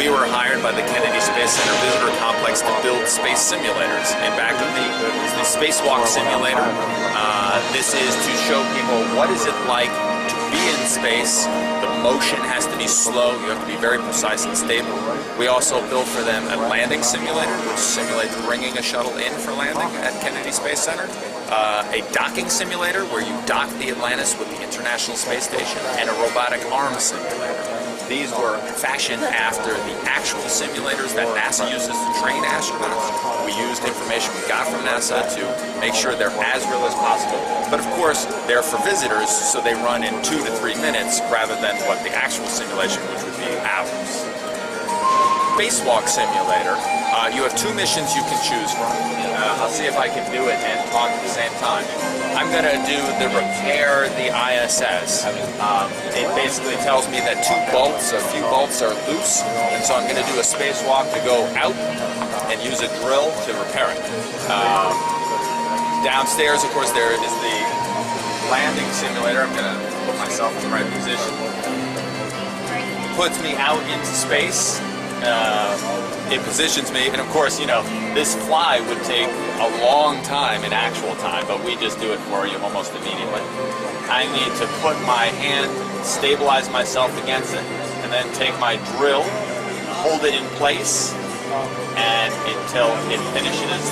We were hired by the Kennedy Space Center Visitor Complex to build space simulators. In back of me is the Spacewalk simulator. This is to show people what is it like to be in space. The motion has to be slow. You have to be very precise and stable. We also built for them a landing simulator, which simulates bringing a shuttle in for landing at Kennedy Space Center. A docking simulator where you dock the Atlantis with the International Space Station, and a robotic arm simulator. These were fashioned after the actual simulators that NASA uses to train astronauts. We used information we got from NASA to make sure they're as real as possible. But of course, they're for visitors, so they run in 2 to 3 minutes rather than what the actual simulation, which would be hours. Spacewalk simulator, you have 2 missions you can choose from. I'll see if I can do it and talk at the same time. I'm going to do the repair the ISS. It basically tells me that a few bolts are loose, and so I'm going to do a spacewalk to go out and use a drill to repair it. Downstairs, of course, there is the landing simulator. I'm going to put myself in the right position. Puts me out into space. It positions me, and of course, you know, this fly would take a long time in actual time, but we just do it for you almost immediately. I need to put my hand, stabilize myself against it, and then take my drill, hold it in place, and until it finishes.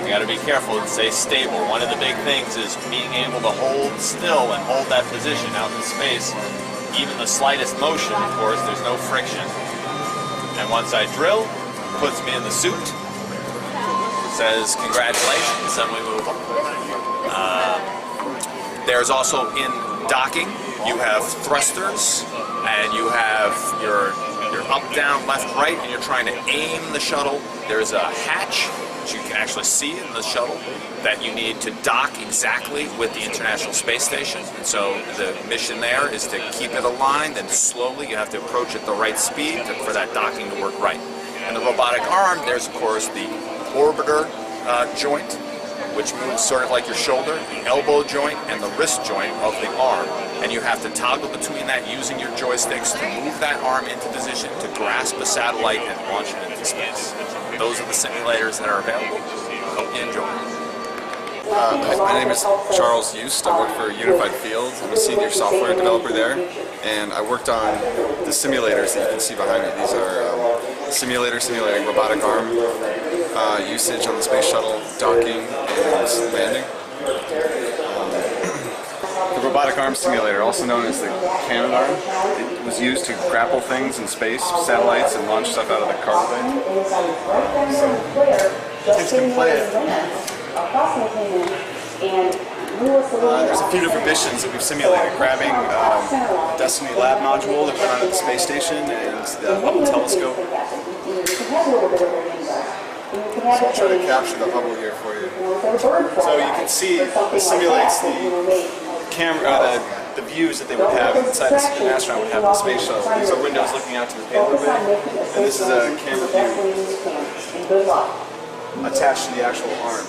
You got to be careful and stay stable. One of the big things is being able to hold still and hold that position out in space. Even the slightest motion, of course, there's no friction. And once I drill, puts me in the suit, says congratulations, and we move on. There's also in docking, you have thrusters, and you have your up, down, left, right, and you're trying to aim the shuttle. There's a hatch, which you can actually see in the shuttle, that you need to dock exactly with the International Space Station. And so the mission there is to keep it aligned, and slowly you have to approach at the right speed for that docking to work right. And the robotic arm, there's of course the orbiter joint, which moves sort of like your shoulder, the elbow joint, and the wrist joint of the arm. And you have to toggle between that using your joysticks to move that arm into position to grasp a satellite and launch it into space. Those are the simulators that are available. Hope you enjoy. My name is Charles Yust. I work for Unified Field. I'm a senior software developer there, and I worked on the simulators that you can see behind me. These are simulating robotic arm usage on the Space Shuttle, docking, and landing. The robotic arm simulator, also known as the cannon arm, it was used to grapple things in space, satellites, and launch stuff out of the cargo bay. So, kids can play it. There's a few different missions that we've simulated, grabbing the Destiny Lab module that went on at the space station and the Hubble telescope. So I'll try to capture the Hubble here for you. So you can see it simulates the views that they would have inside an astronaut would have in the space shuttle. These are windows looking out to the payload bay, and this is a camera view attached to the actual arm.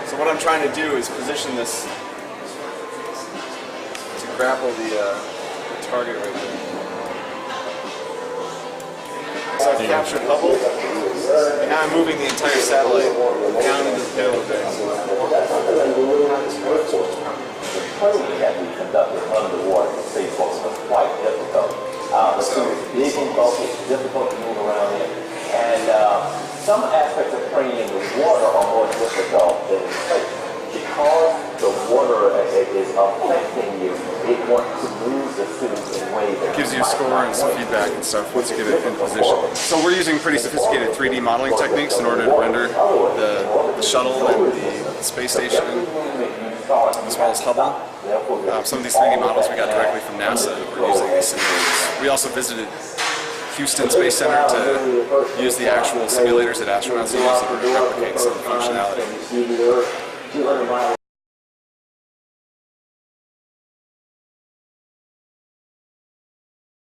So what I'm trying to do is position this to grapple the target right there. So I've captured Hubble, and now I'm moving the entire satellite down into the payload bay. Training that we conducted underwater in spacewalks was quite difficult. The suit is big and bulky, it's difficult to move around in. And some aspects of training with water are more difficult than in space. Because the water is affecting you, it wants to move the suit in ways that gives you a score and some feedback and stuff once you get it in position. So we're using pretty sophisticated 3D modeling techniques in order to render the shuttle and the space station, as well as Hubble. Some of these 3D models we got directly from NASA. We're using these simulators. We also visited Houston Space Center to use the actual simulators that astronauts use in order to replicate some of the functionality.